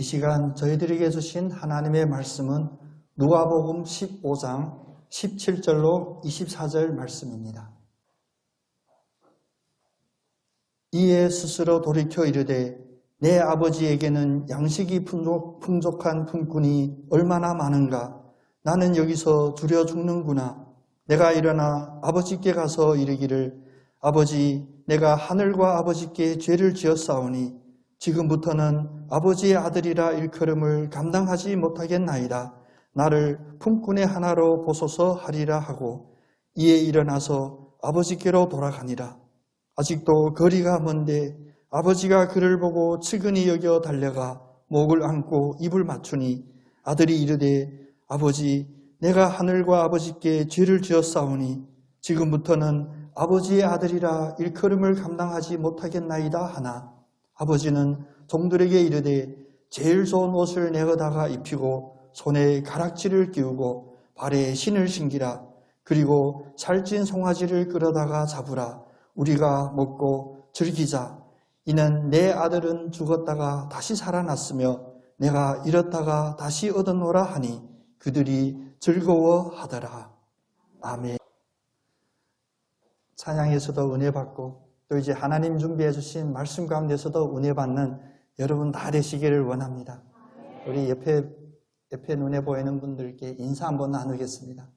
이 시간 저희들에게 주신 하나님의 말씀은 누가복음 15장 17절로 24절 말씀입니다. 이에 스스로 돌이켜 이르되 내 아버지에게는 양식이 풍족한 품꾼이 얼마나 많은가. 나는 여기서 두려 죽는구나. 내가 일어나 아버지께 가서 이르기를 아버지, 내가 하늘과 아버지께 죄를 지었사오니 지금부터는 아버지의 아들이라 일컬음을 감당하지 못하겠나이다. 나를 품꾼의 하나로 보소서 하리라 하고 이에 일어나서 아버지께로 돌아가니라. 아직도 거리가 먼데 아버지가 그를 보고 측은히 여겨 달려가 목을 안고 입을 맞추니 아들이 이르되 아버지, 내가 하늘과 아버지께 죄를 지었사오니 지금부터는 아버지의 아들이라 일컬음을 감당하지 못하겠나이다 하나 아버지는 종들에게 이르되 제일 좋은 옷을 내어다가 입히고 손에 가락지를 끼우고 발에 신을 신기라. 그리고 살찐 송아지를 끌어다가 잡으라. 우리가 먹고 즐기자. 이는 내 아들은 죽었다가 다시 살아났으며 내가 잃었다가 다시 얻었노라 하니 그들이 즐거워하더라. 아멘. 찬양에서도 은혜 받고 또 이제 하나님 준비해 주신 말씀 가운데서도 은혜 받는 여러분 다 되시기를 원합니다. 우리 옆에 눈에 보이는 분들께 인사 한번 나누겠습니다.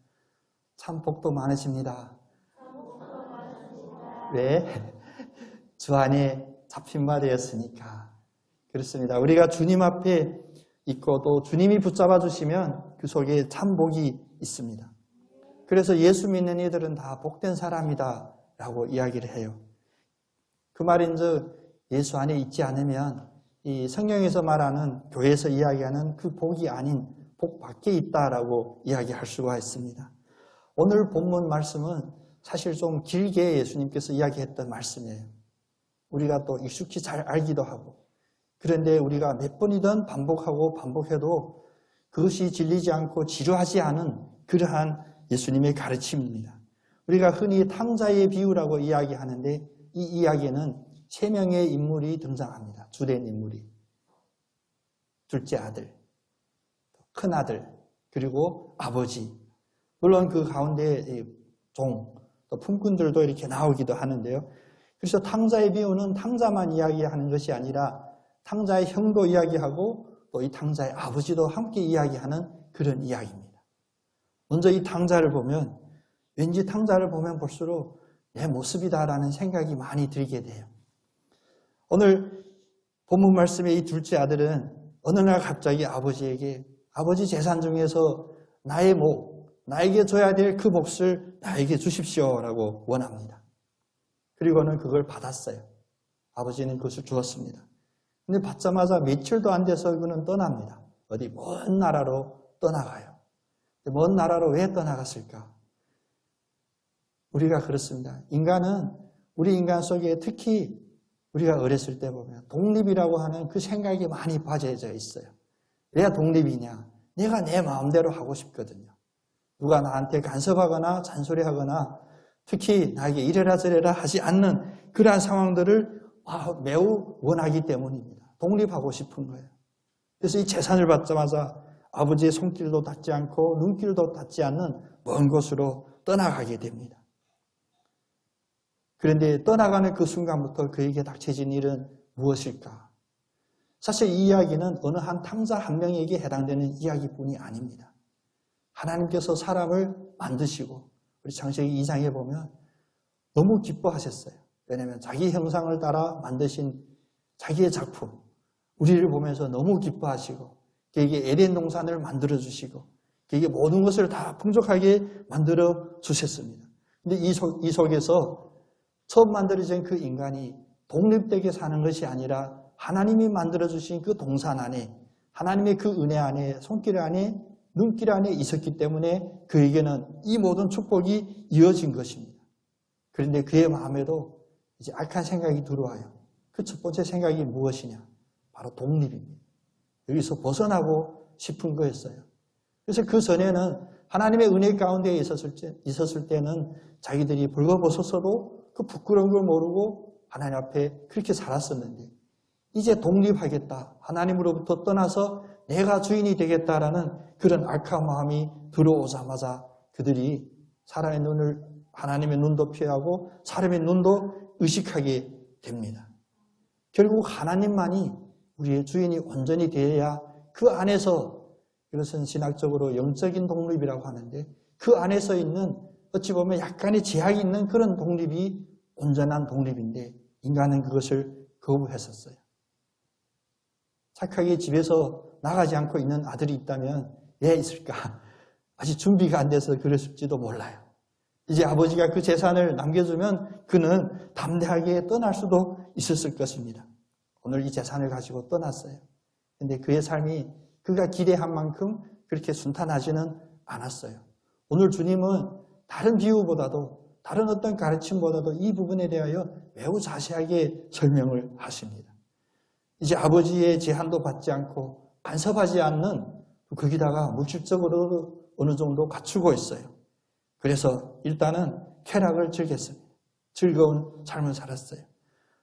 참 복도 많으십니다. 왜? 주 안에 잡힌 바 되었으니까. 그렇습니다. 우리가 주님 앞에 있고 또 주님이 붙잡아 주시면 그 속에 참 복이 있습니다. 그래서 예수 믿는 이들은 다 복된 사람이다 라고 이야기를 해요. 그 말인즉 예수 안에 있지 않으면 이 성경에서 말하는 교회에서 이야기하는 그 복이 아닌 복 밖에 있다라고 이야기할 수가 있습니다. 오늘 본문 말씀은 사실 좀 길게 예수님께서 이야기했던 말씀이에요. 우리가 또 익숙히 잘 알기도 하고 그런데 우리가 몇 번이든 반복하고 반복해도 그것이 질리지 않고 지루하지 않은 그러한 예수님의 가르침입니다. 우리가 흔히 탕자의 비유라고 이야기하는데 이 이야기에는 세 명의 인물이 등장합니다. 주된 인물이. 둘째 아들, 큰 아들, 그리고 아버지. 물론 그 가운데 종, 또 품꾼들도 이렇게 나오기도 하는데요. 그래서 탕자의 비유는 탕자만 이야기하는 것이 아니라 탕자의 형도 이야기하고 또 이 탕자의 아버지도 함께 이야기하는 그런 이야기입니다. 먼저 이 탕자를 보면 왠지 탕자를 보면 볼수록 내 모습이다라는 생각이 많이 들게 돼요. 오늘 본문 말씀의 이 둘째 아들은 어느 날 갑자기 아버지에게 아버지 재산 중에서 나의 목, 나에게 줘야 될 그 몫을 나에게 주십시오라고 원합니다. 그리고는 그걸 받았어요. 아버지는 그것을 주었습니다. 근데 받자마자 며칠도 안 돼서 그는 떠납니다. 어디 먼 나라로 떠나가요. 먼 나라로 왜 떠나갔을까? 우리가 그렇습니다. 인간은 우리 인간 속에 특히 우리가 어렸을 때 보면 독립이라고 하는 그 생각이 많이 빠져져 있어요. 왜 독립이냐? 내가 내 마음대로 하고 싶거든요. 누가 나한테 간섭하거나 잔소리하거나 특히 나에게 이래라 저래라 하지 않는 그러한 상황들을 매우 원하기 때문입니다. 독립하고 싶은 거예요. 그래서 이 재산을 받자마자 아버지의 손길도 닿지 않고 눈길도 닿지 않는 먼 곳으로 떠나가게 됩니다. 그런데 떠나가는 그 순간부터 그에게 닥쳐진 일은 무엇일까? 사실 이 이야기는 어느 한 탕자 한 명에게 해당되는 이야기뿐이 아닙니다. 하나님께서 사람을 만드시고 우리 창세기 2장에 보면 너무 기뻐하셨어요. 왜냐하면 자기 형상을 따라 만드신 자기의 작품, 우리를 보면서 너무 기뻐하시고 그에게 에덴 동산을 만들어 주시고 그에게 모든 것을 다 풍족하게 만들어 주셨습니다. 근데 이 속에서 처음 만들어진 그 인간이 독립되게 사는 것이 아니라 하나님이 만들어주신 그 동산 안에 하나님의 그 은혜 안에 손길 안에 눈길 안에 있었기 때문에 그에게는 이 모든 축복이 이어진 것입니다. 그런데 그의 마음에도 이제 악한 생각이 들어와요. 그 첫 번째 생각이 무엇이냐? 바로 독립입니다. 여기서 벗어나고 싶은 거였어요. 그래서 그 전에는 하나님의 은혜 가운데 있었을 때는 자기들이 벌거벗었어도 그 부끄러운 걸 모르고 하나님 앞에 그렇게 살았었는데 이제 독립하겠다. 하나님으로부터 떠나서 내가 주인이 되겠다라는 그런 악한 마음이 들어오자마자 그들이 사람의 눈을 하나님의 눈도 피하고 사람의 눈도 의식하게 됩니다. 결국 하나님만이 우리의 주인이 온전히 되어야 그 안에서, 이것은 신학적으로 영적인 독립이라고 하는데, 그 안에서 있는 어찌 보면 약간의 제약이 있는 그런 독립이 온전한 독립인데 인간은 그것을 거부했었어요. 착하게 집에서 나가지 않고 있는 아들이 있다면 왜 있을까? 아직 준비가 안 돼서 그랬을지도 몰라요. 이제 아버지가 그 재산을 남겨주면 그는 담대하게 떠날 수도 있었을 것입니다. 오늘 이 재산을 가지고 떠났어요. 근데 그의 삶이 그가 기대한 만큼 그렇게 순탄하지는 않았어요. 오늘 주님은 다른 비유보다도, 다른 어떤 가르침보다도 이 부분에 대하여 매우 자세하게 설명을 하십니다. 이제 아버지의 제한도 받지 않고 간섭하지 않는, 거기다가 물질적으로 어느 정도 갖추고 있어요. 그래서 일단은 쾌락을 즐겼습니다. 즐거운 삶을 살았어요.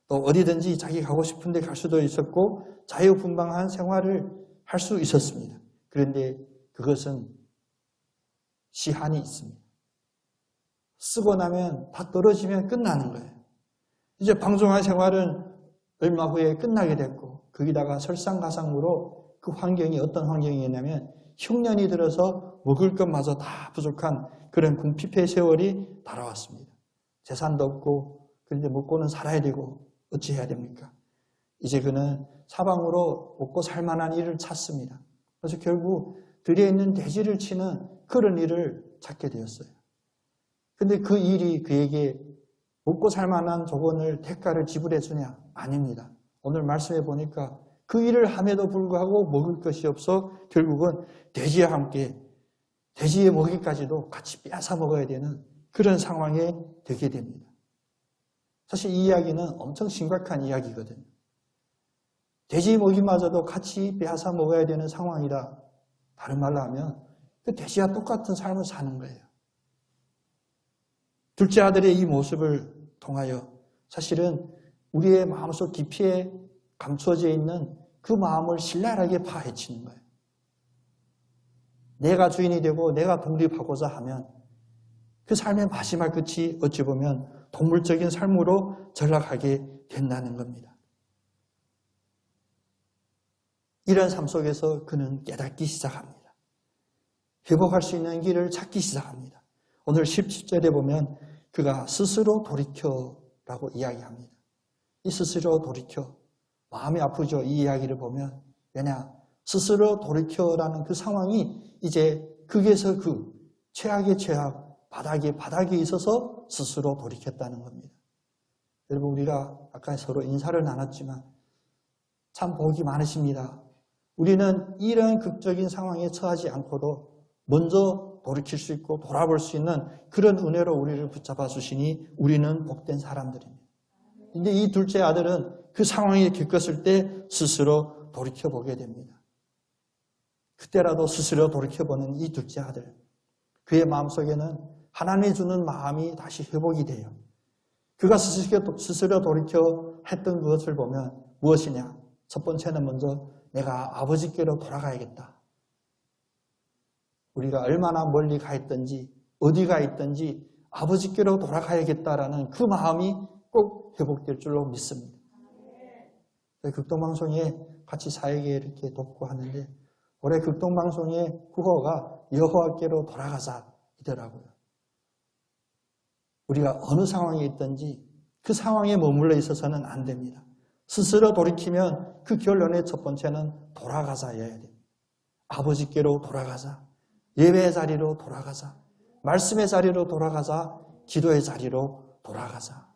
또 어디든지 자기 가고 싶은 데 갈 수도 있었고 자유분방한 생활을 할 수 있었습니다. 그런데 그것은 시한이 있습니다. 쓰고 나면 다 떨어지면 끝나는 거예요. 이제 방종한 생활은 얼마 후에 끝나게 됐고, 거기다가 설상가상으로 그 환경이 어떤 환경이었냐면 흉년이 들어서 먹을 것마저 다 부족한 그런 궁핍의 세월이 달아왔습니다. 재산도 없고, 그런데 먹고는 살아야 되고 어찌 해야 됩니까? 이제 그는 사방으로 먹고 살만한 일을 찾습니다. 그래서 결국 들에 있는 돼지를 치는 그런 일을 찾게 되었어요. 근데 그 일이 그에게 먹고 살만한 조건을 대가를 지불해 주냐? 아닙니다. 오늘 말씀해 보니까 그 일을 함에도 불구하고 먹을 것이 없어 결국은 돼지와 함께 돼지의 먹이까지도 같이 빼앗아 먹어야 되는 그런 상황에 되게 됩니다. 사실 이 이야기는 엄청 심각한 이야기거든요. 돼지 먹이마저도 같이 빼앗아 먹어야 되는 상황이라, 다른 말로 하면 그 돼지와 똑같은 삶을 사는 거예요. 둘째 아들의 이 모습을 통하여 사실은 우리의 마음속 깊이에 감추어져 있는 그 마음을 신랄하게 파헤치는 거예요. 내가 주인이 되고 내가 독립하고자 하면 그 삶의 마지막 끝이 어찌 보면 동물적인 삶으로 전락하게 된다는 겁니다. 이런 삶 속에서 그는 깨닫기 시작합니다. 회복할 수 있는 길을 찾기 시작합니다. 오늘 17절에 보면 그가 스스로 돌이켜라고 이야기합니다. 이 스스로 돌이켜, 마음이 아프죠. 이 이야기를 보면. 왜냐? 스스로 돌이켜라는 그 상황이 이제 극에서 극, 최악의 최악, 바닥에 있어서 스스로 돌이켰다는 겁니다. 여러분, 우리가 아까 서로 인사를 나눴지만 참 복이 많으십니다. 우리는 이런 극적인 상황에 처하지 않고도 먼저 돌이킬 수 있고 돌아볼 수 있는 그런 은혜로 우리를 붙잡아 주시니 우리는 복된 사람들입니다. 근데 이 둘째 아들은 그 상황에 겪었을 때 스스로 돌이켜보게 됩니다. 그때라도 스스로 돌이켜보는 이 둘째 아들, 그의 마음속에는 하나님이 주는 마음이 다시 회복이 돼요. 그가 스스로 돌이켜 했던 것을 보면 무엇이냐? 첫 번째는 먼저 내가 아버지께로 돌아가야겠다. 우리가 얼마나 멀리 가 있든지 어디가 있든지 아버지께로 돌아가야겠다라는 그 마음이 꼭 회복될 줄로 믿습니다. 극동방송에 같이 사역에 이렇게 돕고 하는데 올해 극동방송의 구호가 여호와께로 돌아가자이더라고요. 우리가 어느 상황에 있든지 그 상황에 머물러 있어서는 안 됩니다. 스스로 돌이키면 그 결론의 첫 번째는 돌아가자여야 됩니다. 아버지께로 돌아가자. 예배의 자리로 돌아가자. 말씀의 자리로 돌아가자. 기도의 자리로 돌아가자.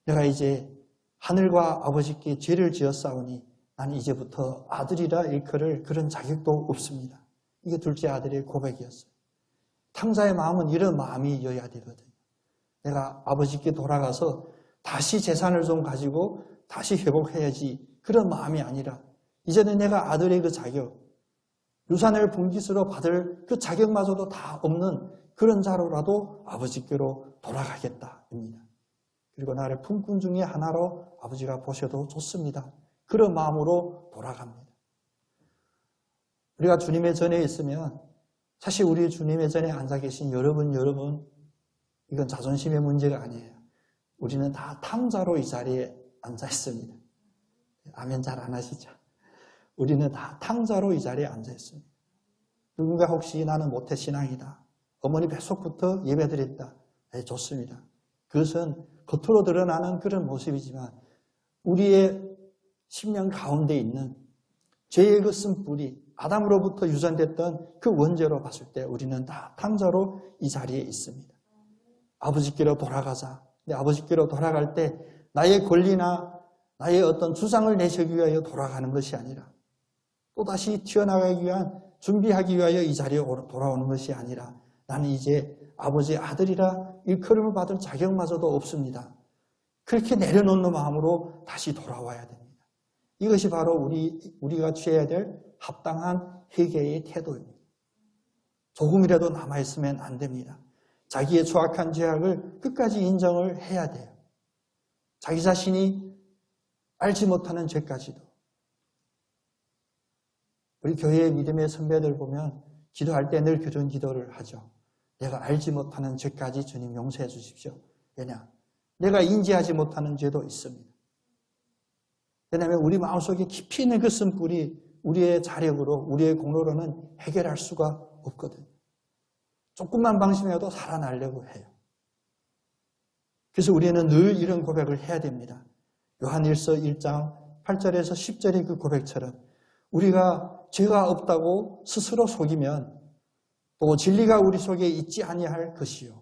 내가 이제 하늘과 아버지께 죄를 지었사오니 나는 이제부터 아들이라 일컬을 그런 자격도 없습니다. 이게 둘째 아들의 고백이었어요. 탕자의 마음은 이런 마음이어야 되거든요. 내가 아버지께 돌아가서 다시 재산을 좀 가지고 다시 회복해야지, 그런 마음이 아니라 이제는 내가 아들의 그 자격, 유산을 분깃으로 받을 그 자격마저도 다 없는 그런 자로라도 아버지께로 돌아가겠다입니다. 그리고 나를 품꾼 중에 하나로 아버지가 보셔도 좋습니다. 그런 마음으로 돌아갑니다. 우리가 주님의 전에 있으면 사실 우리 주님의 전에 앉아 계신 여러분 이건 자존심의 문제가 아니에요. 우리는 다 탕자로 이 자리에 앉아 있습니다. 아멘 잘 안 하시죠? 우리는 다 탕자로 이 자리에 앉아 있습니다. 누군가 혹시 나는 모태신앙이다. 어머니 뱃속부터 예배드렸다. 네, 좋습니다. 그것은 겉으로 드러나는 그런 모습이지만 우리의 심령 가운데 있는 죄의 그 쓴뿌리, 아담으로부터 유산됐던 그 원죄로 봤을 때 우리는 다 탕자로 이 자리에 있습니다. 아버지께로 돌아가자. 근데 아버지께로 돌아갈 때 나의 권리나 나의 어떤 주장을 내세우기 위하여 돌아가는 것이 아니라 또다시 튀어나가기 위한 준비하기 위하여 이 자리에 돌아오는 것이 아니라 나는 이제 아버지의 아들이라 일컬음을 받을 자격마저도 없습니다. 그렇게 내려놓는 마음으로 다시 돌아와야 됩니다. 이것이 바로 우리가 취해야 될 합당한 회개의 태도입니다. 조금이라도 남아있으면 안 됩니다. 자기의 추악한 죄악을 끝까지 인정을 해야 돼요. 자기 자신이 알지 못하는 죄까지도. 우리 교회의 믿음의 선배들 보면 기도할 때 늘 그런 기도를 하죠. 내가 알지 못하는 죄까지 주님 용서해 주십시오. 왜냐? 내가 인지하지 못하는 죄도 있습니다. 왜냐하면 우리 마음속에 깊이 있는 그 쓴뿌리 우리의 자력으로 우리의 공로로는 해결할 수가 없거든요. 조금만 방심해도 살아나려고 해요. 그래서 우리는 늘 이런 고백을 해야 됩니다. 요한일서 1장 8절에서 10절의 그 고백처럼 우리가 죄가 없다고 스스로 속이면 또 진리가 우리 속에 있지 아니할 것이요.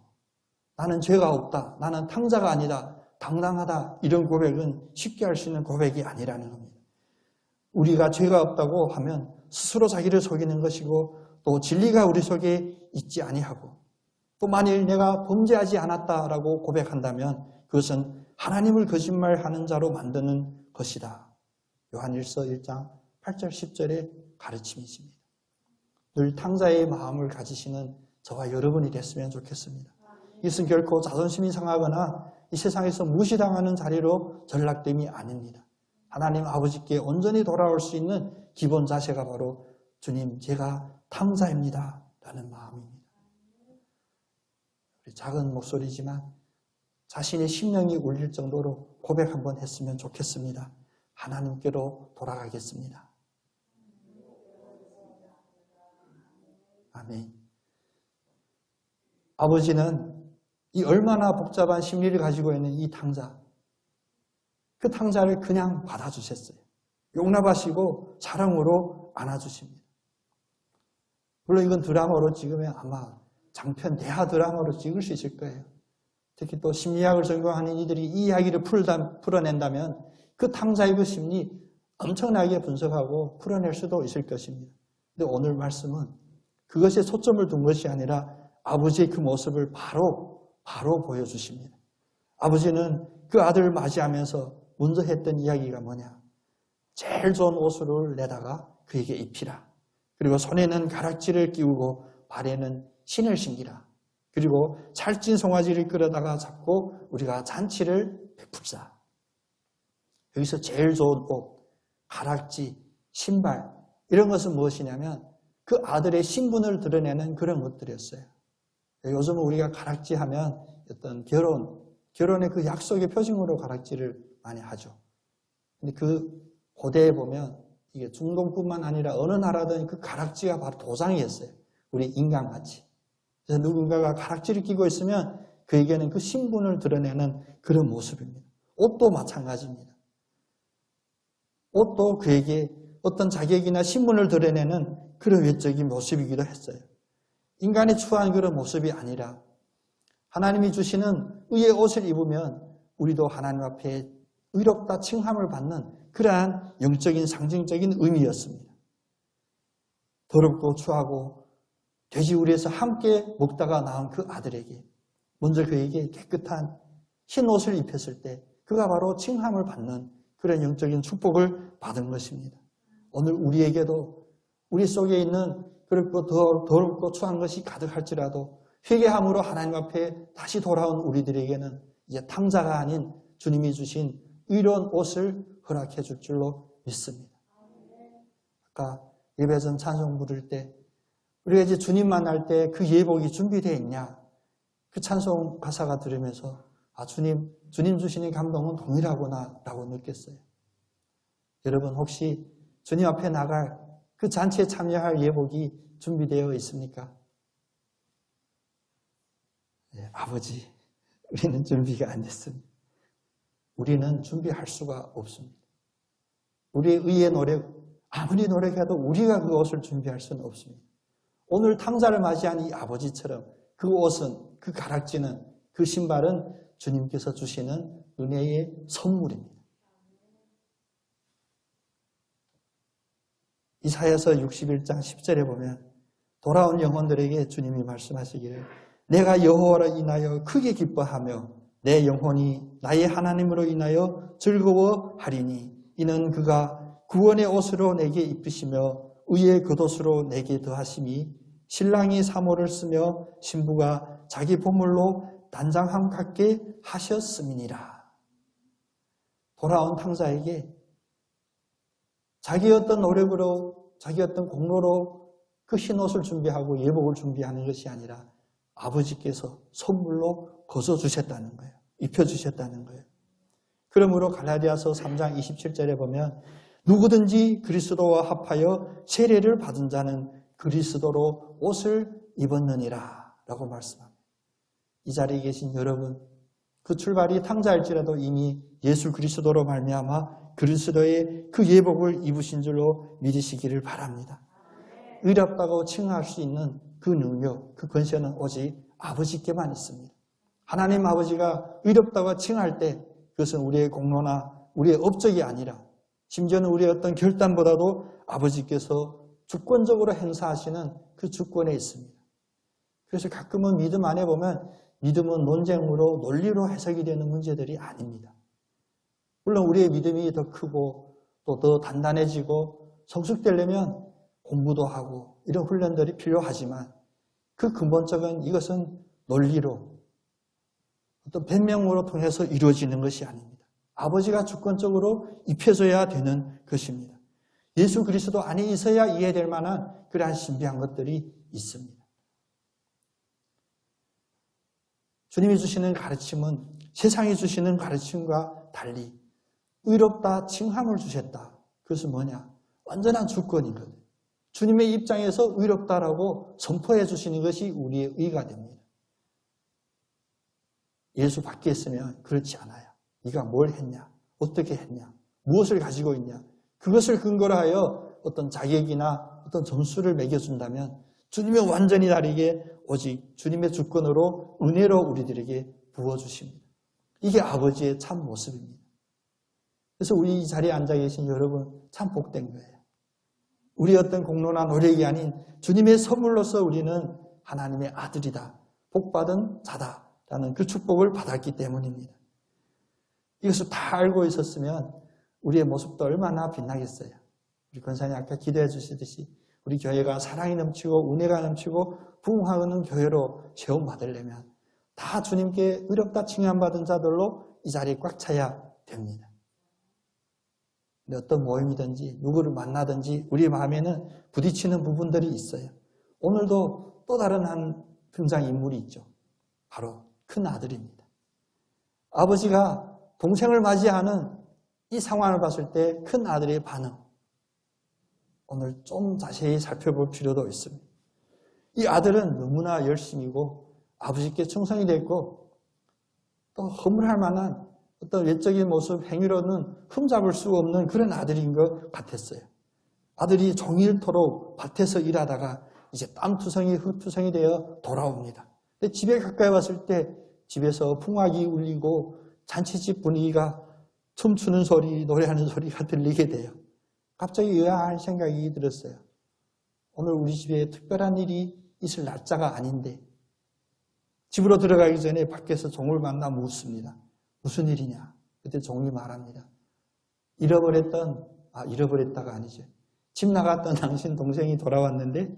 나는 죄가 없다. 나는 탕자가 아니다. 당당하다. 이런 고백은 쉽게 할 수 있는 고백이 아니라는 겁니다. 우리가 죄가 없다고 하면 스스로 자기를 속이는 것이고 또 진리가 우리 속에 있지 아니하고 또 만일 내가 범죄하지 않았다라고 고백한다면 그것은 하나님을 거짓말하는 자로 만드는 것이다. 요한일서 1장 8절 10절의 가르침이십니다. 늘 탕자의 마음을 가지시는 저와 여러분이 됐으면 좋겠습니다. 이것은 결코 자존심이 상하거나 이 세상에서 무시당하는 자리로 전락됨이 아닙니다. 하나님 아버지께 온전히 돌아올 수 있는 기본 자세가 바로 주님 제가 탕자입니다 라는 마음입니다. 우리 작은 목소리지만 자신의 심령이 울릴 정도로 고백 한번 했으면 좋겠습니다. 하나님께로 돌아가겠습니다. 아멘. 아버지는 이 얼마나 복잡한 심리를 가지고 있는 이 탕자, 그 탕자를 그냥 받아주셨어요. 용납하시고 사랑으로 안아주십니다. 물론 이건 드라마로 찍으면 아마 장편 대하 드라마로 찍을 수 있을 거예요. 특히 또 심리학을 전공하는 이들이 이 이야기를 풀어낸다면 그 탕자의 그 심리 엄청나게 분석하고 풀어낼 수도 있을 것입니다. 근데 오늘 말씀은 그것에 초점을 둔 것이 아니라 아버지의 그 모습을 바로 보여주십니다. 아버지는 그 아들을 맞이하면서 먼저 했던 이야기가 뭐냐? 제일 좋은 옷을 내다가 그에게 입히라. 그리고 손에는 가락지를 끼우고 발에는 신을 신기라. 그리고 찰진 송아지를 끌어다가 잡고 우리가 잔치를 베풀자. 여기서 제일 좋은 옷, 가락지, 신발 이런 것은 무엇이냐면 그 아들의 신분을 드러내는 그런 것들이었어요. 요즘은 우리가 가락지 하면 어떤 결혼의 그 약속의 표징으로 가락지를 많이 하죠. 근데 그 고대에 보면 이게 중동뿐만 아니라 어느 나라든 그 가락지가 바로 도장이었어요. 우리 인간같이. 그래서 누군가가 가락지를 끼고 있으면 그에게는 그 신분을 드러내는 그런 모습입니다. 옷도 마찬가지입니다. 옷도 그에게 어떤 자격이나 신분을 드러내는 그런 외적인 모습이기도 했어요. 인간이 추구한 그런 모습이 아니라 하나님이 주시는 의의 옷을 입으면 우리도 하나님 앞에 의롭다 칭함을 받는 그러한 영적인 상징적인 의미였습니다. 더럽고 추하고 돼지우리에서 함께 먹다가 나온 그 아들에게 먼저 그에게 깨끗한 흰 옷을 입혔을 때 그가 바로 칭함을 받는 그런 영적인 축복을 받은 것입니다. 오늘 우리에게도 우리 속에 있는 그렇고 더럽고 추한 것이 가득할지라도 회개함으로 하나님 앞에 다시 돌아온 우리들에게는 이제 탕자가 아닌 주님이 주신 의로운 옷을 허락해 줄 줄로 믿습니다. 아까 예배 전 찬송 부를 때 우리가 이제 주님 만날 때 그 예복이 준비되어 있냐? 그 찬송 가사가 들으면서 주님 주시는 감동은 동일하구나 라고 느꼈어요. 여러분 혹시 주님 앞에 나갈 그 잔치에 참여할 예복이 준비되어 있습니까? 네, 아버지, 우리는 준비가 안 됐습니다. 우리는 준비할 수가 없습니다. 우리의 의의 노력, 아무리 노력해도 우리가 그 옷을 준비할 수는 없습니다. 오늘 탕자를 맞이한 이 아버지처럼 그 옷은, 그 가락지는, 그 신발은 주님께서 주시는 은혜의 선물입니다. 이사야서 61장 10절에 보면 돌아온 영혼들에게 주님이 말씀하시기를 내가 여호와로 인하여 크게 기뻐하며 내 영혼이 나의 하나님으로 인하여 즐거워하리니 이는 그가 구원의 옷으로 내게 입히시며 의의 겉옷으로 내게 더하심이 신랑이 사모를 쓰며 신부가 자기 보물로 단장함 같게 하셨음이니라. 돌아온 탕자에게 자기 어떤 노력으로, 자기 어떤 공로로 그 흰옷을 준비하고 예복을 준비하는 것이 아니라 아버지께서 선물로 거둬주셨다는 거예요. 입혀주셨다는 거예요. 그러므로 갈라디아서 3장 27절에 보면 누구든지 그리스도와 합하여 세례를 받은 자는 그리스도로 옷을 입었느니라 라고 말씀합니다. 이 자리에 계신 여러분, 그 출발이 탕자일지라도 이미 예수 그리스도로 말미암아 그리스도의 그 예복을 입으신 줄로 믿으시기를 바랍니다. 의롭다고 칭할 수 있는 그 능력, 그 권세는 오직 아버지께만 있습니다. 하나님 아버지가 의롭다고 칭할 때 그것은 우리의 공로나 우리의 업적이 아니라 심지어는 우리의 어떤 결단보다도 아버지께서 주권적으로 행사하시는 그 주권에 있습니다. 그래서 가끔은 믿음 안에 보면 믿음은 논쟁으로 논리로 해석이 되는 문제들이 아닙니다. 물론 우리의 믿음이 더 크고 또 더 단단해지고 성숙되려면 공부도 하고 이런 훈련들이 필요하지만 그 근본적인 이것은 논리로 어떤 변명으로 통해서 이루어지는 것이 아닙니다. 아버지가 주권적으로 입혀줘야 되는 것입니다. 예수 그리스도 안에 있어야 이해될 만한 그러한 신비한 것들이 있습니다. 주님이 주시는 가르침은 세상이 주시는 가르침과 달리 의롭다 칭함을 주셨다. 그것은 뭐냐? 완전한 주권이거든요. 주님의 입장에서 의롭다라고 선포해 주시는 것이 우리의 의가 됩니다. 예수 밖에 있으면 그렇지 않아요. 네가 뭘 했냐? 어떻게 했냐? 무엇을 가지고 있냐? 그것을 근거로 하여 어떤 자격이나 어떤 점수를 매겨준다면 주님은 완전히 다르게 오직 주님의 주권으로 은혜로 우리들에게 부어주십니다. 이게 아버지의 참 모습입니다. 그래서 우리 이 자리에 앉아 계신 여러분 참 복된 거예요. 우리 어떤 공로나 노력이 아닌 주님의 선물로서 우리는 하나님의 아들이다. 복받은 자다라는 그 축복을 받았기 때문입니다. 이것을 다 알고 있었으면 우리의 모습도 얼마나 빛나겠어요. 우리 권사님 아까 기도해 주시듯이 우리 교회가 사랑이 넘치고 은혜가 넘치고 부흥하는 교회로 세움받으려면 다 주님께 의롭다 칭함받은 자들로 이 자리에 꽉 차야 됩니다. 근데 어떤 모임이든지 누구를 만나든지 우리 마음에는 부딪히는 부분들이 있어요. 오늘도 또 다른 한 등장인물이 있죠. 바로 큰 아들입니다. 아버지가 동생을 맞이하는 이 상황을 봤을 때 큰 아들의 반응, 오늘 좀 자세히 살펴볼 필요도 있습니다. 이 아들은 너무나 열심이고 아버지께 충성이 됐고 또 허물할 만한 어떤 외적인 모습, 행위로는 흠잡을 수 없는 그런 아들인 것 같았어요. 아들이 종일토록 밭에서 일하다가 이제 땀투성이 흙투성이 되어 돌아옵니다. 근데 집에 가까이 왔을 때 집에서 풍악이 울리고 잔치집 분위기가 춤추는 소리, 노래하는 소리가 들리게 돼요. 갑자기 의아한 생각이 들었어요. 오늘 우리 집에 특별한 일이 있을 날짜가 아닌데 집으로 들어가기 전에 밖에서 종을 만나 묻습니다. 무슨 일이냐? 그때 종이 말합니다. 잃어버렸다가 아니죠. 집 나갔던 당신 동생이 돌아왔는데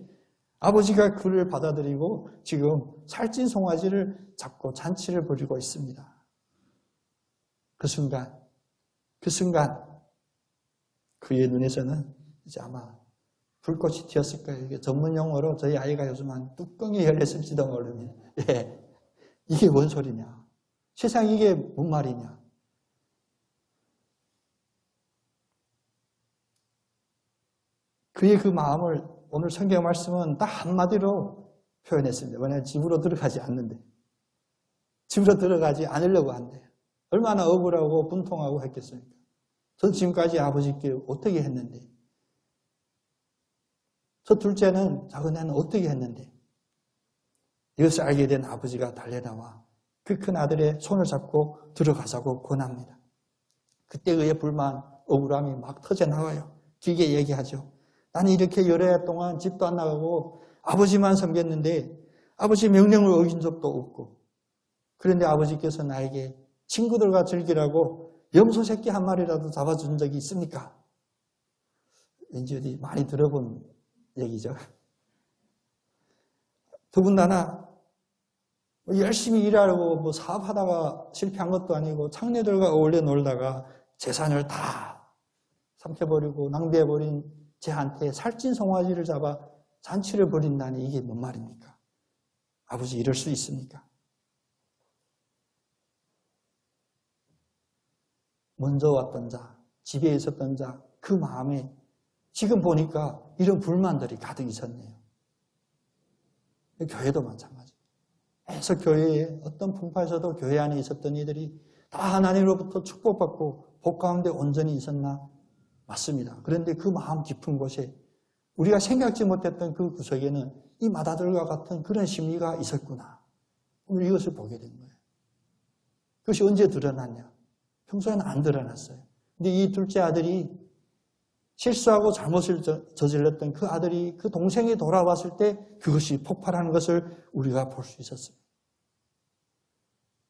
아버지가 그를 받아들이고 지금 살찐 송아지를 잡고 잔치를 벌이고 있습니다. 그 순간 그의 눈에서는 이제 아마 불꽃이 튀었을 거예요. 이게 전문 용어로 저희 아이가 요즘 한 뚜껑이 열렸을지도 모릅니다. 예. 이게 뭔 소리냐? 세상 이게 뭔 말이냐? 그의 그 마음을 오늘 성경 말씀은 딱 한마디로 표현했습니다. 왜냐하면 집으로 들어가지 않는데. 집으로 들어가지 않으려고 한대요. 얼마나 억울하고 분통하고 했겠습니까? 전 지금까지 아버지께 어떻게 했는데, 저 둘째는, 작은 애는 어떻게 했는데, 이것을 알게 된 아버지가 달려나와 그 큰 아들의 손을 잡고 들어가자고 권합니다. 그때 그의 불만, 억울함이 막 터져나와요. 길게 얘기하죠. 나는 이렇게 여러 해 동안 집도 안 나가고 아버지만 섬겼는데 아버지 명령을 어긴 적도 없고, 그런데 아버지께서 나에게 친구들과 즐기라고 염소 새끼 한 마리라도 잡아준 적이 있습니까? 왠지 어디 많이 들어본 얘기죠. 더군다나 열심히 일하고 사업하다가 실패한 것도 아니고 창녀들과 어울려 놀다가 재산을 다 삼켜버리고 낭비해버린 쟤한테 살찐 송아지를 잡아 잔치를 벌인다니 이게 뭔 말입니까? 아버지 이럴 수 있습니까? 먼저 왔던 자, 집에 있었던 자, 그 마음에 지금 보니까 이런 불만들이 가득 있었네요. 교회도 마찬가지. 계속 교회에 어떤 풍파에서도 교회 안에 있었던 이들이 다 하나님으로부터 축복받고 복 가운데 온전히 있었나? 맞습니다. 그런데 그 마음 깊은 곳에 우리가 생각지 못했던 그 구석에는 이 마다들과 같은 그런 심리가 있었구나. 오늘 이것을 보게 된 거예요. 그것이 언제 드러났냐? 평소에는 안 드러났어요. 근데 이 둘째 아들이 실수하고 잘못을 저질렀던 그 아들이 그 동생이 돌아왔을 때 그것이 폭발하는 것을 우리가 볼 수 있었습니다.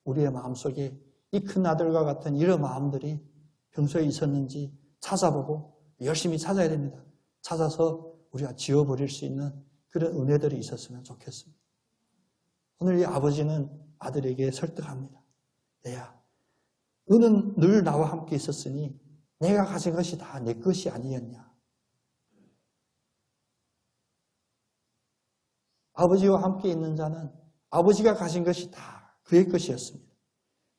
우리의 마음속에 이 큰 아들과 같은 이런 마음들이 평소에 있었는지 찾아보고 열심히 찾아야 됩니다. 찾아서 우리가 지워버릴 수 있는 그런 은혜들이 있었으면 좋겠습니다. 오늘 이 아버지는 아들에게 설득합니다. 얘야, 너는 늘 나와 함께 있었으니 내가 가진 것이 다 내 것이 아니었냐. 아버지와 함께 있는 자는 아버지가 가진 것이 다 그의 것이었습니다.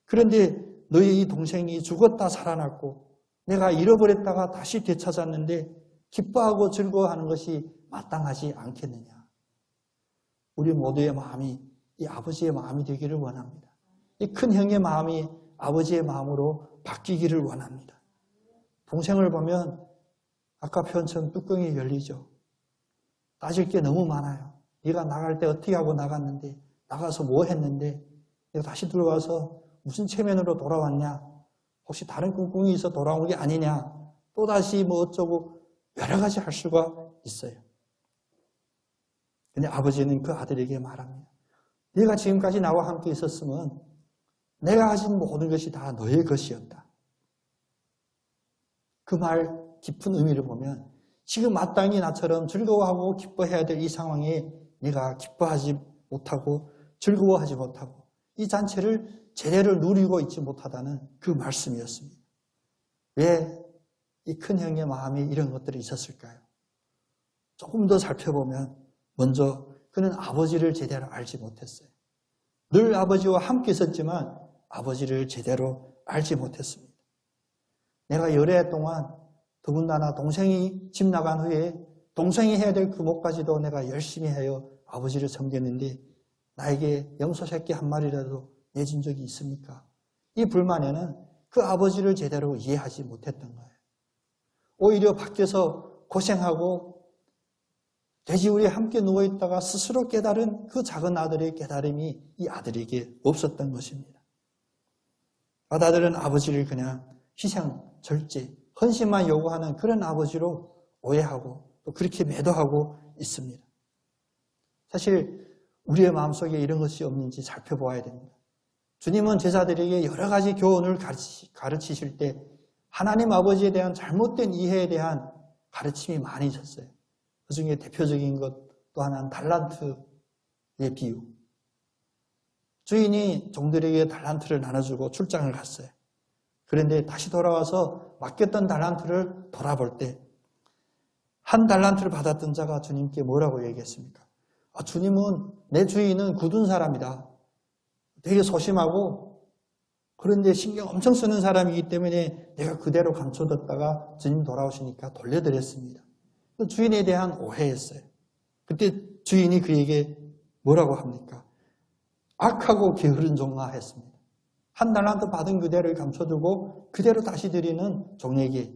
그런데 너희 이 동생이 죽었다 살아났고 내가 잃어버렸다가 다시 되찾았는데 기뻐하고 즐거워하는 것이 마땅하지 않겠느냐. 우리 모두의 마음이 이 아버지의 마음이 되기를 원합니다. 이 큰 형의 마음이 아버지의 마음으로 바뀌기를 원합니다. 동생을 보면 아까 표현처럼 뚜껑이 열리죠. 따질 게 너무 많아요. 네가 나갈 때 어떻게 하고 나갔는데, 나가서 뭐 했는데, 내가 다시 들어가서 무슨 체면으로 돌아왔냐, 혹시 다른 꿍꿍이 있어 돌아온 게 아니냐, 또다시 뭐 어쩌고 여러 가지 할 수가 있어요. 근데 아버지는 그 아들에게 말합니다. 네가 지금까지 나와 함께 있었으면 내가 가진 모든 것이 다 너의 것이었다. 그 말 깊은 의미를 보면 지금 마땅히 나처럼 즐거워하고 기뻐해야 될 이 상황에 네가 기뻐하지 못하고 즐거워하지 못하고 이 잔치를 제대로 누리고 있지 못하다는 그 말씀이었습니다. 왜 이 큰 형의 마음에 이런 것들이 있었을까요? 조금 더 살펴보면 먼저 그는 아버지를 제대로 알지 못했어요. 늘 아버지와 함께 있었지만 아버지를 제대로 알지 못했습니다. 내가 여러 해 동안 더군다나 동생이 집 나간 후에 동생이 해야 될 그 몫까지도 내가 열심히 하여 아버지를 섬겼는데 나에게 염소 새끼 한 마리라도 내준 적이 있습니까? 이 불만에는 그 아버지를 제대로 이해하지 못했던 거예요. 오히려 밖에서 고생하고 돼지우리에 함께 누워있다가 스스로 깨달은 그 작은 아들의 깨달음이 이 아들에게 없었던 것입니다. 아들은 아버지를 그냥 희생, 절제, 헌신만 요구하는 그런 아버지로 오해하고 또 그렇게 매도하고 있습니다. 사실 우리의 마음속에 이런 것이 없는지 살펴보아야 됩니다. 주님은 제자들에게 여러 가지 교훈을 가르치실 때 하나님 아버지에 대한 잘못된 이해에 대한 가르침이 많이 있었어요. 그 중에 대표적인 것 또 하나는 달란트의 비유. 주인이 종들에게 달란트를 나눠주고 출장을 갔어요. 그런데 다시 돌아와서 맡겼던 달란트를 돌아볼 때 한 달란트를 받았던 자가 주님께 뭐라고 얘기했습니까? 주님은 내 주인은 굳은 사람이다. 되게 소심하고 그런데 신경 엄청 쓰는 사람이기 때문에 내가 그대로 감춰뒀다가 주님 돌아오시니까 돌려드렸습니다. 주인에 대한 오해였어요. 그때 주인이 그에게 뭐라고 합니까? 악하고 게으른 종아 했습니다. 한 달란트 받은 그대를 감춰두고 그대로 다시 드리는 종에게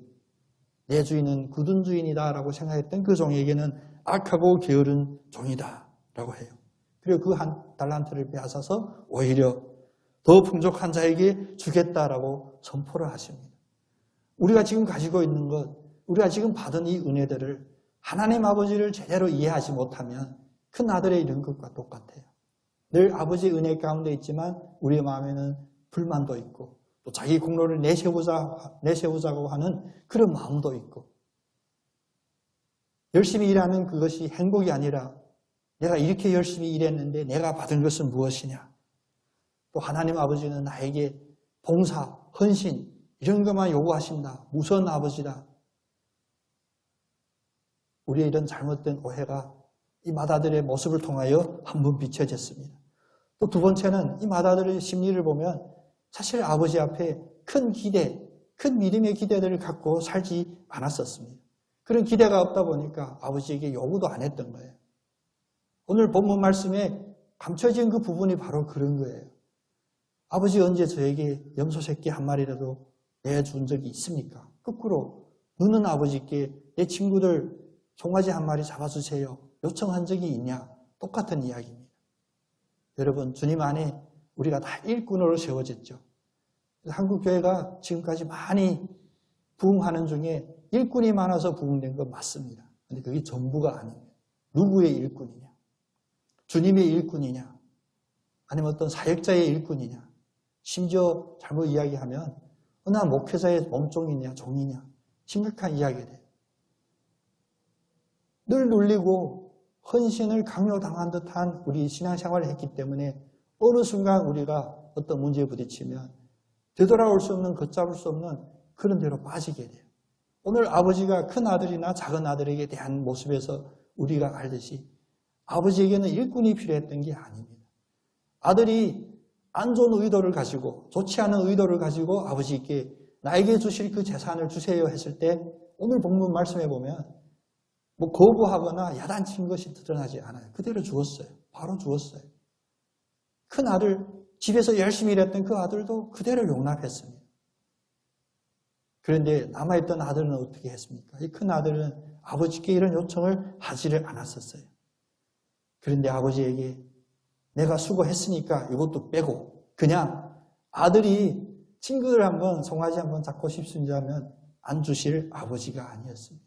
내 주인은 굳은 주인이다 라고 생각했던 그 종에게는 악하고 게으른 종이다 라고 해요. 그리고 그 한 달란트를 빼앗아서 오히려 더 풍족한 자에게 주겠다라고 선포를 하십니다. 우리가 지금 가지고 있는 것, 우리가 지금 받은 이 은혜들을 하나님 아버지를 제대로 이해하지 못하면 큰 아들의 이런 것과 똑같아요. 늘 아버지의 은혜 가운데 있지만 우리의 마음에는 불만도 있고 또 자기 공로를 내세우자고 하는 그런 마음도 있고 열심히 일하는 그것이 행복이 아니라 내가 이렇게 열심히 일했는데 내가 받은 것은 무엇이냐. 또 하나님 아버지는 나에게 봉사, 헌신 이런 것만 요구하신다. 무서운 아버지다. 우리의 이런 잘못된 오해가 이 맏아들의 모습을 통하여 한번 비춰졌습니다. 또 두 번째는 이 맏아들의 심리를 보면 사실 아버지 앞에 큰 기대, 큰 믿음의 기대들을 갖고 살지 않았었습니다. 그런 기대가 없다 보니까 아버지에게 요구도 안 했던 거예요. 오늘 본문 말씀에 감춰진 그 부분이 바로 그런 거예요. 아버지 언제 저에게 염소 새끼 한 마리라도 내준 적이 있습니까? 거꾸로 너는 아버지께 내 친구들 송아지 한 마리 잡아주세요. 요청한 적이 있냐? 똑같은 이야기입니다. 여러분 주님 안에 우리가 다 일꾼으로 세워졌죠. 한국교회가 지금까지 많이 부흥하는 중에 일꾼이 많아서 부흥된 건 맞습니다. 그런데 그게 전부가 아닙니다. 누구의 일꾼이냐? 주님의 일꾼이냐? 아니면 어떤 사역자의 일꾼이냐? 심지어 잘못 이야기하면 어느 한 목회자의 몸종이냐 종이냐? 심각한 이야기가 돼요. 늘 눌리고 헌신을 강요당한 듯한 우리 신앙생활을 했기 때문에 어느 순간 우리가 어떤 문제에 부딪히면 되돌아올 수 없는, 걷잡을 수 없는 그런 데로 빠지게 돼요. 오늘 아버지가 큰 아들이나 작은 아들에게 대한 모습에서 우리가 알듯이 아버지에게는 일꾼이 필요했던 게 아닙니다. 아들이 안 좋은 의도를 가지고 좋지 않은 의도를 가지고 아버지께 나에게 주실 그 재산을 주세요 했을 때 오늘 본문 말씀해 보면 거부하거나 야단친 것이 드러나지 않아요. 그대로 주었어요. 바로 주었어요. 큰 아들, 집에서 열심히 일했던 그 아들도 그대로 용납했습니다. 그런데 남아있던 아들은 어떻게 했습니까? 이 큰 아들은 아버지께 이런 요청을 하지를 않았었어요. 그런데 아버지에게 내가 수고했으니까 이것도 빼고 그냥 아들이 친구들 한번 송아지 한번 잡고 싶습니다 하면 안 주실 아버지가 아니었습니다.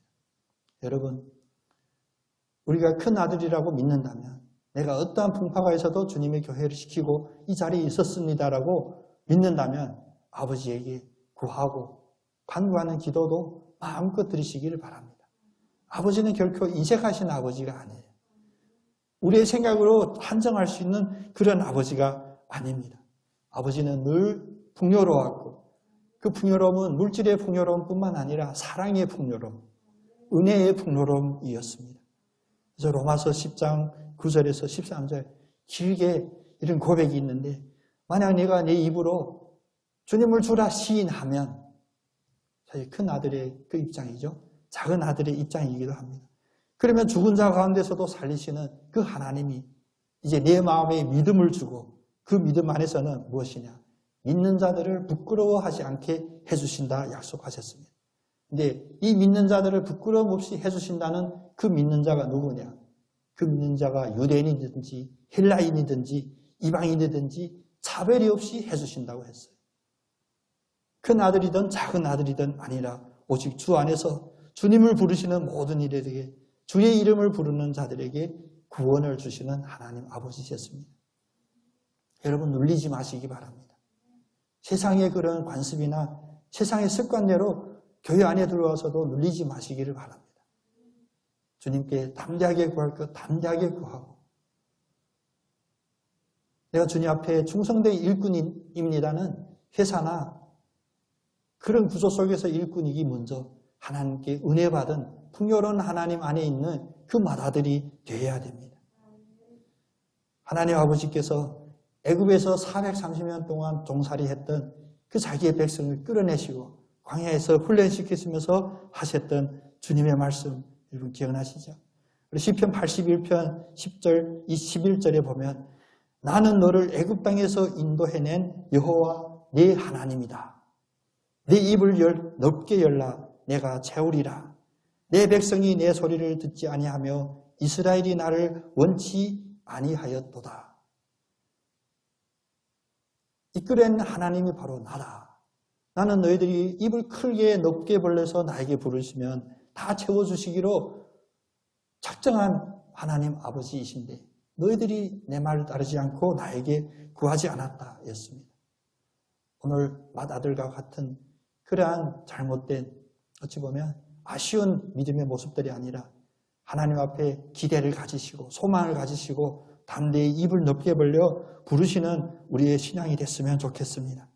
여러분 우리가 큰 아들이라고 믿는다면 내가 어떠한 풍파가 있어도 주님의 교회를 시키고 이 자리에 있었습니다라고 믿는다면 아버지에게 구하고 간구하는 기도도 마음껏 드리시기를 바랍니다. 아버지는 결코 인색하신 아버지가 아니에요. 우리의 생각으로 한정할 수 있는 그런 아버지가 아닙니다. 아버지는 늘 풍요로웠고 그 풍요로움은 물질의 풍요로움뿐만 아니라 사랑의 풍요로움, 은혜의 풍요로움이었습니다. 그래서 로마서 10장 9절에서 13절 길게 이런 고백이 있는데 만약 내가 내 입으로 주님을 주라 시인하면 사실 큰 아들의 그 입장이죠. 작은 아들의 입장이기도 합니다. 그러면 죽은 자 가운데서도 살리시는 그 하나님이 이제 내 마음에 믿음을 주고 그 믿음 안에서는 무엇이냐? 믿는 자들을 부끄러워하지 않게 해주신다 약속하셨습니다. 근데 이 믿는 자들을 부끄러움 없이 해주신다는 그 믿는 자가 누구냐? 그 믿는 자가 유대인이든지 헬라인이든지 이방인이든지 차별이 없이 해주신다고 했어요. 큰 아들이든 작은 아들이든 아니라 오직 주 안에서 주님을 부르시는 모든 이들에게 주의 이름을 부르는 자들에게 구원을 주시는 하나님 아버지셨습니다. 여러분 눌리지 마시기 바랍니다. 세상의 그런 관습이나 세상의 습관대로 교회 안에 들어와서도 눌리지 마시기를 바랍니다. 주님께 담대하게 구할 것 담대하게 구하고 내가 주님 앞에 충성된 일꾼입니다는 회사나 그런 구조 속에서 일꾼이기 먼저 하나님께 은혜 받은 풍요로운 하나님 안에 있는 그 맏아들이 되어야 됩니다. 하나님 아버지께서 애굽에서 430년 동안 종살이했던 그 자기의 백성을 끌어내시고 광야에서 훈련시키시면서 하셨던 주님의 말씀 여러분 기억나시죠? 시편 81편 10절 21절에 보면 나는 너를 애굽 땅에서 인도해낸 여호와 네 하나님이다. 네 입을 넓게 열라 내가 채우리라. 내 백성이 내 소리를 듣지 아니하며 이스라엘이 나를 원치 아니하였도다. 이끌어낸 하나님이 바로 나다. 나는 너희들이 입을 크게 넓게 벌려서 나에게 부르시면 다 채워주시기로 작정한 하나님 아버지이신데 너희들이 내 말을 따르지 않고 나에게 구하지 않았다 였습니다. 오늘 맏아들과 같은 그러한 잘못된 어찌 보면 아쉬운 믿음의 모습들이 아니라 하나님 앞에 기대를 가지시고 소망을 가지시고 담대히 입을 넓게 벌려 부르시는 우리의 신앙이 됐으면 좋겠습니다.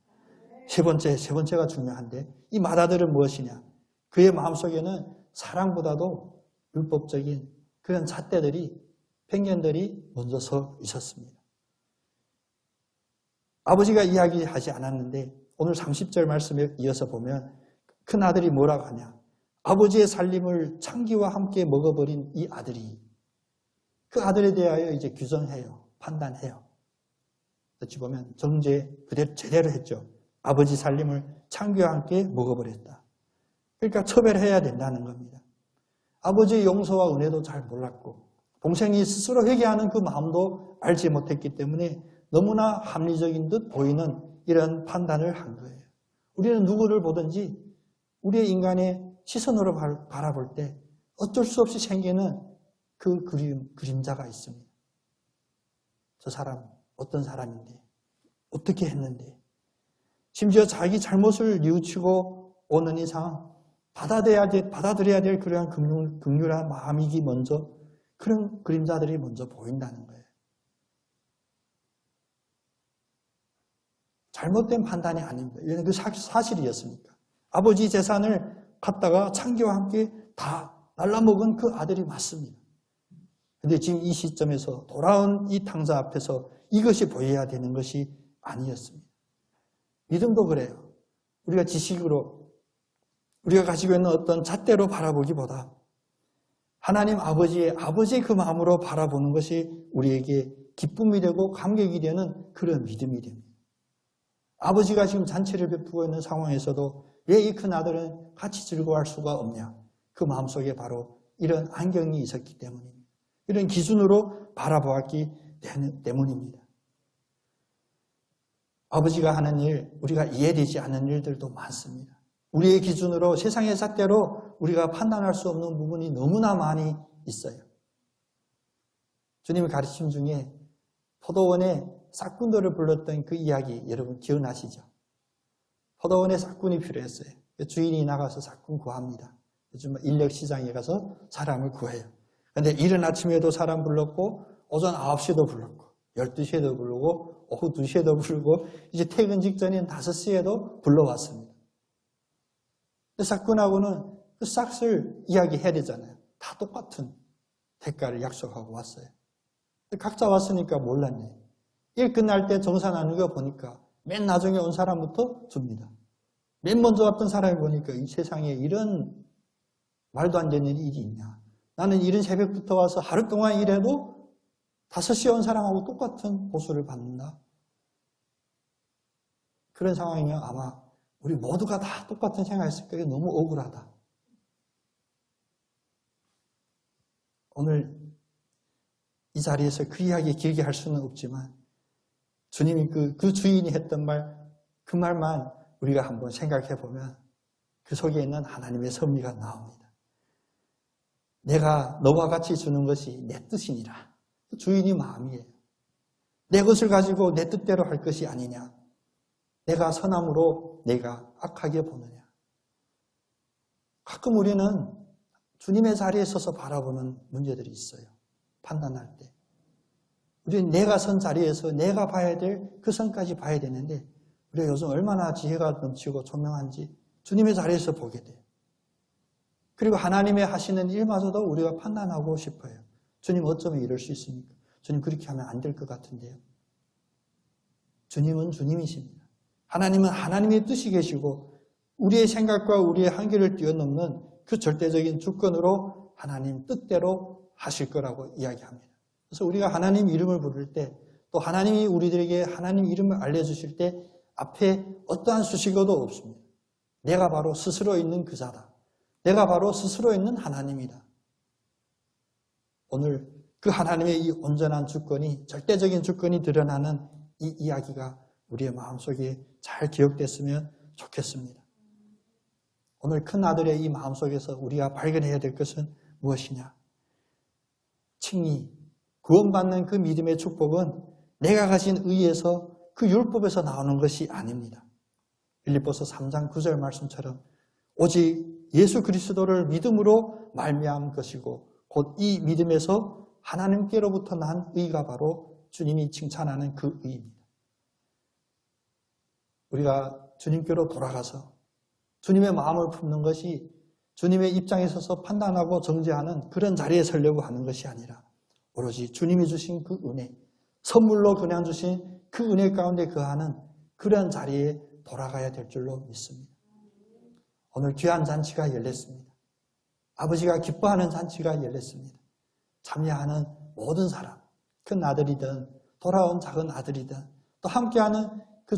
세 번째가 중요한데 이 맏아들은 무엇이냐? 그의 마음속에는 사랑보다도 율법적인 그런 잣대들이 편견들이 먼저 서 있었습니다. 아버지가 이야기하지 않았는데 오늘 30절 말씀에 이어서 보면 큰 아들이 뭐라고 하냐? 아버지의 살림을 창기와 함께 먹어버린 이 아들이 그 아들에 대하여 이제 규정해요. 판단해요. 어찌 보면 정죄 그대로 제대로 했죠. 아버지 살림을 창기와 함께 먹어버렸다. 그러니까 처벌해야 된다는 겁니다. 아버지의 용서와 은혜도 잘 몰랐고 동생이 스스로 회개하는 그 마음도 알지 못했기 때문에 너무나 합리적인 듯 보이는 이런 판단을 한 거예요. 우리는 누구를 보든지 우리의 인간의 시선으로 바라볼 때 어쩔 수 없이 생기는 그 그림자가 있습니다. 저 사람 어떤 사람인데 어떻게 했는데 심지어 자기 잘못을 뉘우치고 오는 이상 받아들여야 될 그러한 긍휼한 마음이기 먼저 그런 그림자들이 먼저 보인다는 거예요. 잘못된 판단이 아닙니다. 이건 그 사실이었으니까. 아버지 재산을 갖다가 창기와 함께 다 날라먹은 그 아들이 맞습니다. 그런데 지금 이 시점에서 돌아온 이 탕자 앞에서 이것이 보여야 되는 것이 아니었습니다. 믿음도 그래요. 우리가 지식으로 우리가 가지고 있는 어떤 잣대로 바라보기보다 하나님 아버지의 그 마음으로 바라보는 것이 우리에게 기쁨이 되고 감격이 되는 그런 믿음이 됩니다. 아버지가 지금 잔치를 베푸고 있는 상황에서도 왜 이 큰 아들은 같이 즐거워할 수가 없냐? 그 마음속에 바로 이런 안경이 있었기 때문입니다. 이런 기준으로 바라보았기 때문입니다. 아버지가 하는 일, 우리가 이해되지 않는 일들도 많습니다. 우리의 기준으로 세상의 잣대로 우리가 판단할 수 없는 부분이 너무나 많이 있어요. 주님의 가르침 중에 포도원에 싹군들을 불렀던 그 이야기 여러분 기억나시죠? 포도원에 싹군이 필요했어요. 주인이 나가서 싹군 구합니다. 요즘 인력시장에 가서 사람을 구해요. 그런데 이른 아침에도 사람 불렀고 오전 9시에도 불렀고 12시에도 부르고 오후 2시에도 부르고 이제 퇴근 직전인 5시에도 불러왔습니다. 싹군하고는 그 싹을 이야기해야 되잖아요. 다 똑같은 대가를 약속하고 왔어요. 각자 왔으니까 몰랐네. 일 끝날 때 정산 나누겨 보니까 맨 나중에 온 사람부터 줍니다. 맨 먼저 왔던 사람이 보니까 이 세상에 이런 말도 안 되는 일이 있냐. 나는 이른 새벽부터 와서 하루 동안 일해도 5시에 온 사람하고 똑같은 보수를 받는다. 그런 상황이면 아마 우리 모두가 다 똑같은 생각했을 거예요. 너무 억울하다. 오늘 이 자리에서 그 이야기 길게 할 수는 없지만 주님이 그 주인이 했던 말, 그 말만 우리가 한번 생각해 보면 그 속에 있는 하나님의 섭리가 나옵니다. 내가 너와 같이 주는 것이 내 뜻이니라. 주인이 마음이에요. 내 것을 가지고 내 뜻대로 할 것이 아니냐. 내가 선함으로 내가 악하게 보느냐. 가끔 우리는 주님의 자리에 서서 바라보는 문제들이 있어요. 판단할 때. 우리는 내가 선 자리에서 내가 봐야 될 그 선까지 봐야 되는데 우리가 요즘 얼마나 지혜가 넘치고 총명한지 주님의 자리에서 보게 돼요. 그리고 하나님의 하시는 일마저도 우리가 판단하고 싶어요. 주님 어쩌면 이럴 수 있습니까? 주님 그렇게 하면 안 될 것 같은데요. 주님은 주님이십니다. 하나님은 하나님의 뜻이 계시고 우리의 생각과 우리의 한계를 뛰어넘는 그 절대적인 주권으로 하나님 뜻대로 하실 거라고 이야기합니다. 그래서 우리가 하나님 이름을 부를 때 또 하나님이 우리들에게 하나님 이름을 알려주실 때 앞에 어떠한 수식어도 없습니다. 내가 바로 스스로 있는 그자다. 내가 바로 스스로 있는 하나님이다. 오늘 그 하나님의 이 온전한 주권이 절대적인 주권이 드러나는 이 이야기가 우리의 마음속에 잘 기억됐으면 좋겠습니다. 오늘 큰 아들의 이 마음속에서 우리가 발견해야 될 것은 무엇이냐? 칭의, 구원받는 그 믿음의 축복은 내가 가진 의에서 그 율법에서 나오는 것이 아닙니다. 빌립보서 3장 9절 말씀처럼 오직 예수 그리스도를 믿음으로 말미암은 것이고 곧 이 믿음에서 하나님께로부터 난 의가 바로 주님이 칭찬하는 그 의입니다. 우리가 주님께로 돌아가서 주님의 마음을 품는 것이 주님의 입장에 서서 판단하고 정죄하는 그런 자리에 서려고 하는 것이 아니라 오로지 주님이 주신 그 은혜, 선물로 그냥 주신 그 은혜 가운데 거하는 그런 자리에 돌아가야 될 줄로 믿습니다. 오늘 귀한 잔치가 열렸습니다. 아버지가 기뻐하는 잔치가 열렸습니다. 참여하는 모든 사람, 큰 아들이든 돌아온 작은 아들이든 또 함께하는 그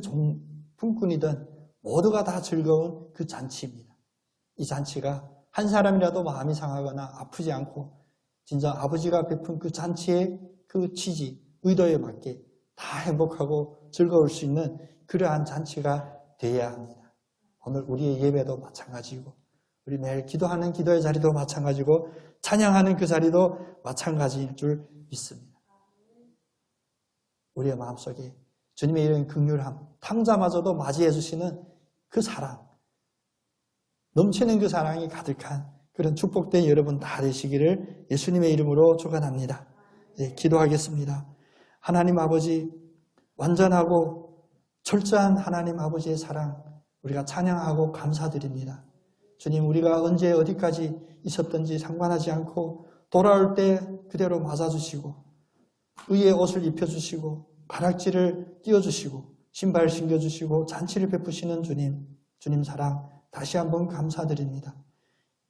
품꾼이든 모두가 다 즐거운 그 잔치입니다. 이 잔치가 한 사람이라도 마음이 상하거나 아프지 않고 진짜 아버지가 베푼 그 잔치의 그 취지, 의도에 맞게 다 행복하고 즐거울 수 있는 그러한 잔치가 되어야 합니다. 오늘 우리의 예배도 마찬가지고 우리 매일 기도하는 기도의 자리도 마찬가지고 찬양하는 그 자리도 마찬가지일 줄 믿습니다. 우리의 마음속에 주님의 이런 긍휼함, 탕자마저도 맞이해 주시는 그 사랑, 넘치는 그 사랑이 가득한 그런 축복된 여러분 다 되시기를 예수님의 이름으로 축원합니다. 네, 기도하겠습니다. 하나님 아버지, 완전하고 철저한 하나님 아버지의 사랑 우리가 찬양하고 감사드립니다. 주님, 우리가 언제 어디까지 있었든지 상관하지 않고 돌아올 때 그대로 맞아주시고 의의 옷을 입혀주시고 가락지를 띄워주시고 신발 신겨주시고 잔치를 베푸시는 주님 사랑 다시 한번 감사드립니다.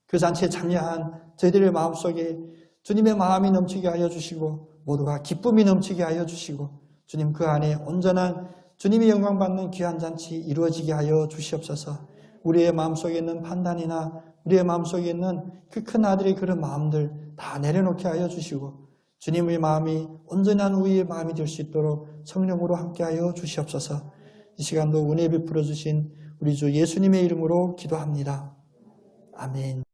그 잔치에 참여한 저희들의 마음속에 주님의 마음이 넘치게 하여 주시고 모두가 기쁨이 넘치게 하여 주시고 주님 그 안에 온전한 주님이 영광받는 귀한 잔치 이루어지게 하여 주시옵소서. 우리의 마음속에 있는 판단이나 우리의 마음속에 있는 그 큰 아들의 그런 마음들 다 내려놓게 하여 주시고 주님의 마음이 온전한 우리의 마음이 될 수 있도록 성령으로 함께하여 주시옵소서. 이 시간도 은혜 베풀어 주신 우리 주 예수님의 이름으로 기도합니다. 아멘.